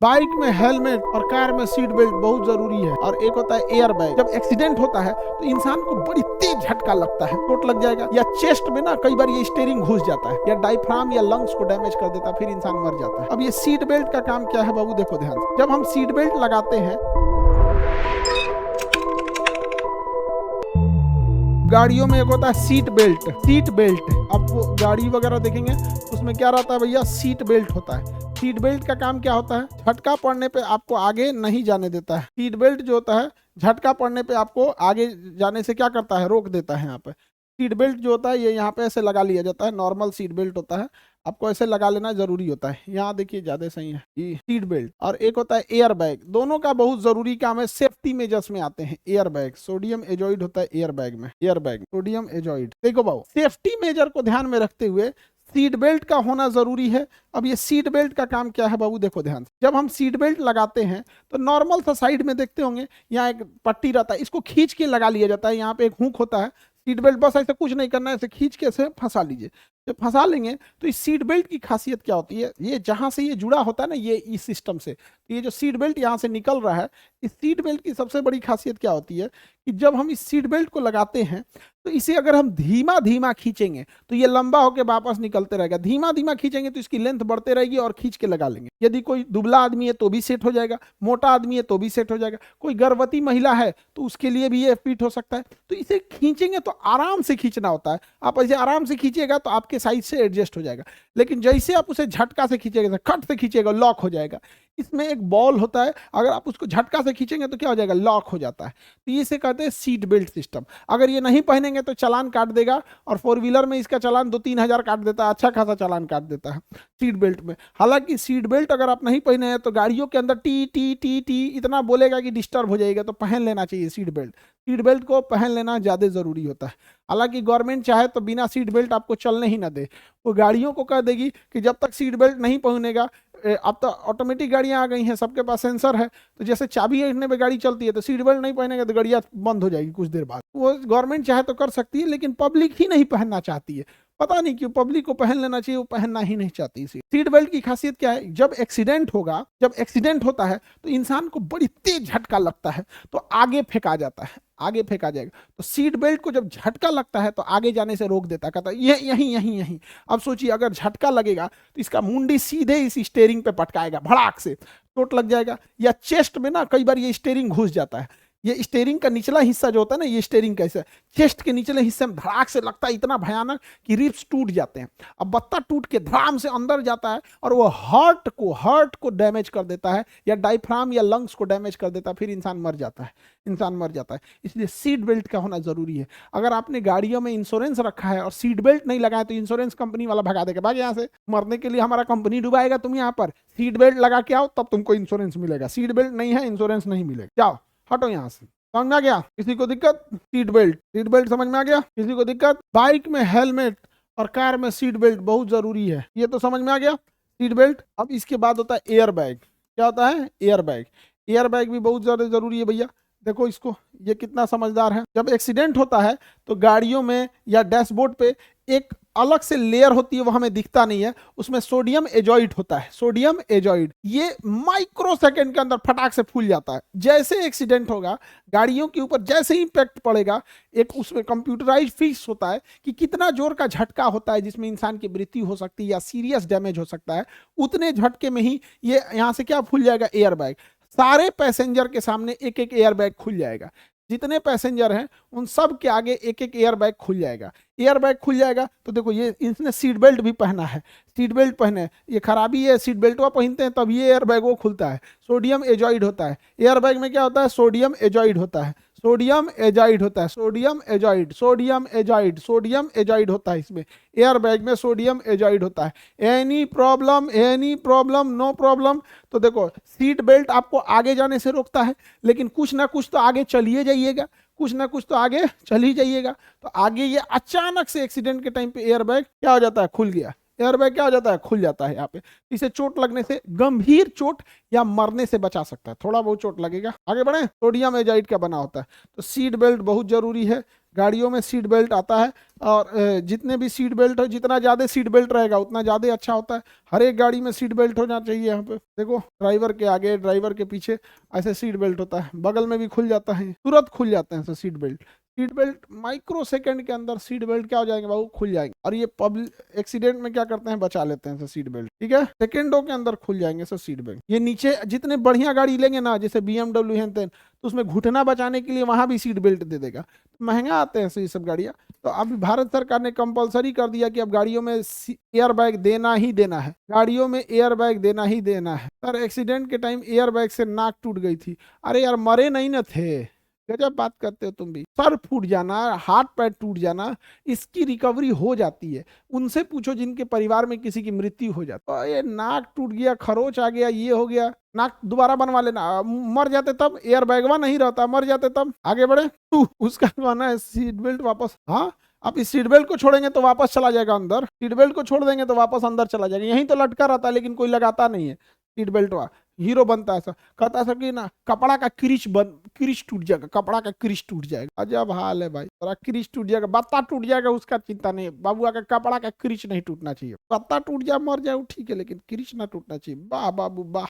Bike में helmet और car में सीट बेल्ट बहुत जरूरी है। और एक होता है एयर बैग। जब एक्सीडेंट होता है तो इंसान को बड़ी तेज झटका लगता है, चोट लग जाएगा, या चेस्ट में ना कई बार ये स्टीयरिंग घुस जाता है, या डायफ्राम या लंग्स को डैमेज कर देता है, फिर इंसान मर जाता है। अब ये सीट बेल्ट का काम क्या है बाबू, देखो ध्यान से। जब हम सीट बेल्ट लगाते हैं गाड़ियों में, एक होता है सीट बेल्ट। सीट बेल्ट आप वो गाड़ी वगैरह देखेंगे उसमें क्या रहता है भैया, सीट बेल्ट होता है। सीट बेल्ट का काम क्या होता है, झटका पड़ने पे आपको आगे नहीं जाने देता है। सीट बेल्ट जो होता है झटका पड़ने पे आपको आगे जाने से क्या करता है, रोक देता है। यहाँ पे सीट बेल्ट जो होता है ये यहाँ पे ऐसे लगा लिया जाता है, नॉर्मल सीट बेल्ट होता है, आपको ऐसे लगा लेना जरूरी होता है। यहाँ देखिए ज्यादा सही है ये सीट बेल्ट। और एक होता है एयर बैग, दोनों का बहुत जरूरी काम है, सेफ्टी मेजर्स में आते हैं। एयर बैग सोडियम एजॉइड होता है एयर बैग में, एयर बैग सोडियम एजॉइड। देखो बाबू, सेफ्टी मेजर को ध्यान में रखते हुए सीट बेल्ट का होना जरूरी है। अब ये सीट बेल्ट का काम क्या है बाबू, देखो ध्यान से। जब हम सीट बेल्ट लगाते हैं तो नॉर्मल सा साइड में देखते होंगे यहाँ एक पट्टी रहता है, इसको खींच के लगा लिया जाता है। यहाँ पे एक हुक होता है, सीट बेल्ट बस ऐसे कुछ नहीं करना है, ऐसे खींच के ऐसे फंसा लीजिए। जब फंसा लेंगे तो इस सीट बेल्ट की खासियत क्या होती है, ये जहां से ये जुड़ा होता है ना, ये इस सिस्टम से, ये जो सीट बेल्ट यहाँ से निकल रहा है, इस सीट बेल्ट की सबसे बड़ी खासियत क्या होती है कि जब हम इस सीट बेल्ट को लगाते हैं तो इसे अगर हम धीमा धीमा खींचेंगे तो ये लंबा होकर वापस निकलते रहेगा। धीमा धीमा खींचेंगे तो इसकी लेंथ बढ़ते रहेगी और खींच के लगा लेंगे। यदि कोई दुबला आदमी है तो भी सेट हो जाएगा, मोटा आदमी है तो भी सेट हो जाएगा, कोई गर्भवती महिला है तो उसके लिए भी ये फिट हो सकता है। तो इसे खींचेंगे तो आराम से खींचना होता है। आप ऐसे आराम से खींचिएगा तो आपके साइज से एडजस्ट हो जाएगा, लेकिन जैसे आप उसे झटका से खींचेगा, खट से खींचेगा, लॉक हो जाएगा। इसमें एक बॉल होता है, अगर आप उसको झटका से खींचेंगे तो क्या हो जाएगा, लॉक हो जाता है। तो इसे कहते हैं सीट बेल्ट सिस्टम। अगर ये नहीं पहनेंगे तो चालान काट देगा, और 4 व्हीलर में इसका चालान 2-3 हज़ार काट देता है, अच्छा खासा चालान काट देता है सीट बेल्ट में। हालांकि सीट बेल्ट अगर आप नहीं पहने हैं तो गाड़ियों के अंदर टी टी टी टी इतना बोलेगा कि डिस्टर्ब हो जाएगा, तो पहन लेना चाहिए सीट बेल्ट। सीट बेल्ट को पहन लेना ज़्यादा ज़रूरी होता है। हालांकि गवर्नमेंट चाहे तो बिना सीट बेल्ट आपको चलने ही ना दे, वो गाड़ियों को कह देगी कि जब तक सीट बेल्ट नहीं पहनेगा। अब तो ऑटोमेटिक गाड़ियां आ गई हैं, सबके पास सेंसर है, तो जैसे चाबी हटने पे गाड़ी चलती है, तो सीट बेल्ट नहीं पहनेगा तो गाड़ियां बंद हो जाएगी कुछ देर बाद। वो गवर्नमेंट चाहे तो कर सकती है, लेकिन पब्लिक ही नहीं पहनना चाहती है। पता नहीं क्यों, पब्लिक को पहन लेना चाहिए, वो पहनना ही नहीं चाहती। सीट बेल्ट की खासियत क्या है, जब एक्सीडेंट होगा, जब एक्सीडेंट होता है तो इंसान को बड़ी तेज झटका लगता है, तो आगे फेंका जाता है, आगे फेंका जाएगा। तो सीट बेल्ट को जब झटका लगता है तो आगे जाने से रोक देता है, कहता है ये यहीं यहीं यहीं। अब सोचिए अगर झटका लगेगा तो इसका मुंडी सीधे इस स्टीयरिंग पे पटकाएगा, भड़ाक से चोट लग जाएगा, या चेस्ट में ना कई बार ये स्टीयरिंग घुस जाता है। ये स्टीयरिंग का निचला हिस्सा जो होता है ना, ये स्टीयरिंग का हिस्सा चेस्ट के निचले हिस्से में धड़ाक से लगता है, इतना भयानक कि रिब्स टूट जाते हैं। अब बत्ता टूट के धड़ाम से अंदर जाता है और वो हार्ट को डैमेज कर देता है, या डायफ्राम या लंग्स को डैमेज कर देता है, फिर इंसान मर जाता है, इंसान मर जाता है। इसलिए सीट बेल्ट का होना जरूरी है। अगर आपने गाड़ियों में इंश्योरेंस रखा है और सीट बेल्ट नहीं लगाया तो इंश्योरेंस कंपनी वाला भगा देगा, भाग यहाँ से, मरने के लिए हमारा कंपनी डुबाएगा, तुम यहाँ पर सीट बेल्ट लगा के आओ तब तुमको इंश्योरेंस मिलेगा। सीट बेल्ट नहीं है, इंश्योरेंस नहीं मिलेगा, जाओ हटो यहाँ से। समझ में आ गया किसी को दिक्कत, सीट बेल्ट समझ में आ गया किसी को दिक्कत। बाइक में हेलमेट और कार में सीट बेल्ट बहुत जरूरी है, ये तो समझ में आ गया सीट बेल्ट। अब इसके बाद होता है एयर बैग। क्या होता है, एयर बैग। एयर बैग भी बहुत ज्यादा जरूरी है भैया। देखो इसको, ये कितना समझदार है। जब एक्सीडेंट होता है तो गाड़ियों में या डैशबोर्ड पे एक अलग से लेयर होती है, वो हमें दिखता नहीं है, उसमें सोडियम एजॉइड होता है, सोडियम एजॉइड। ये माइक्रो सेकंड के अंदर फटाक से फूल जाता है। जैसे एक्सीडेंट होगा, गाड़ियों के ऊपर जैसे इम्पैक्ट पड़ेगा, एक उसमें कंप्यूटराइज फिक्स होता है कि कितना जोर का झटका होता है जिसमें इंसान की मृत्यु हो सकती है या सीरियस डैमेज हो सकता है। उतने झटके में ही ये यहाँ से क्या फूल जाएगा, एयर बैग। सारे पैसेंजर के सामने एक एक एयर बैग खुल जाएगा, जितने पैसेंजर हैं उन सब के आगे एक एक एयर बैग खुल जाएगा। एयर बैग खुल जाएगा तो देखो ये इसने सीट बेल्ट भी पहना है, सीट बेल्ट पहने, ये खराबी है, सीट बेल्ट वो पहनते हैं तब ये एयर बैग वो खुलता है। सोडियम एजॉइड होता है एयर बैग में, क्या होता है, सोडियम एजॉइड होता है, सोडियम एजाइड होता है, sodium azide, sodium azide, sodium azide होता है इसमें, एयर बैग में सोडियम एजाइड होता है। Any problem no problem. तो देखो सीट बेल्ट आपको आगे जाने से रोकता है, लेकिन कुछ ना कुछ तो आगे चलिए जाइएगा, कुछ ना कुछ तो आगे चल ही जाइएगा। तो आगे ये अचानक से एक्सीडेंट के टाइम पे एयर बैग क्या हो जाता है, खुल गया, एयरबैग क्या हो जाता है, खुल जाता है यहाँ पे। इसे चोट लगने से, गंभीर चोट या मरने से बचा सकता है। थोड़ा बहुत चोट लगेगा। आगे बढ़े, सोडियम एजाइड का बना होता है। तो सीट बेल्ट बहुत जरूरी है, गाड़ियों में सीट बेल्ट आता है। और जितने भी सीट बेल्ट हो, जितना ज्यादा सीट बेल्ट रहेगा उतना ज्यादा अच्छा होता है। हर एक गाड़ी में सीट बेल्ट होना चाहिए। यहाँ पे देखो, ड्राइवर के आगे, ड्राइवर के पीछे ऐसे सीट बेल्ट होता है। बगल में भी खुल जाता है, तुरंत खुल जाते हैं seat belt. Seat belt micro second के अंदर सीट बेल्ट क्या हो जाएंगे बाबू, खुल जाएंगे। और ये पब्लिक एक्सीडेंट में क्या करते हैं, बचा लेते हैं सीट बेल्ट। ठीक है, सेकंडों के अंदर खुल जाएंगे सर सीट बेल्ट। ये नीचे जितने बढ़िया गाड़ी लेंगे ना, जैसे BMW है, तो उसमें घुटना बचाने के लिए वहां भी सीट बेल्ट दे देगा। महंगा आते हैं ये सब गाड़ियां। तो अभी भारत सरकार ने कंपलसरी कर दिया कि अब गाड़ियों में एयर बैग देना ही देना है, गाड़ियों में एयर बैग देना ही देना है। सर एक्सीडेंट के टाइम एयर बैग से नाक टूट गई थी। अरे यार मरे नहीं न थे, गजब बात करते हो तुम भी। सर फूट जाना, हाथ पैर टूट जाना, इसकी रिकवरी हो जाती है। उनसे पूछो जिनके परिवार में किसी की मृत्यु हो जाती है। ये नाक टूट गया, खरोच आ गया, ये हो गया, नाक दोबारा बनवा लेना। मर जाते तब, एयर बैगवा नहीं रहता, मर जाते तब। आगे बढ़े, उसका बनवाना है सीट बेल्ट वापस। हाँ, आप इस सीट बेल्ट को छोड़ेंगे तो वापस चला जाएगा अंदर, सीट बेल्ट को छोड़ देंगे तो वापस अंदर चला जाएगा। यहीं तो लटका रहता है लेकिन कोई लगाता नहीं है सीट बेल्ट। हीरो बनता है सर, कहता है सर कि ना कपड़ा का क्रिच टूट जाएगा, कपड़ा का क्रिच टूट जाएगा। अजब हाल है भाई, थोड़ा क्रिच टूट जाएगा, बत्ता टूट जाएगा उसका चिंता नहीं है, बाबुआ का कपड़ा का क्रिच नहीं टूटना चाहिए। बत्ता टूट जाए मर जाए ठीक है, लेकिन क्रिच ना टूटना चाहिए। वाह बाबू वाह।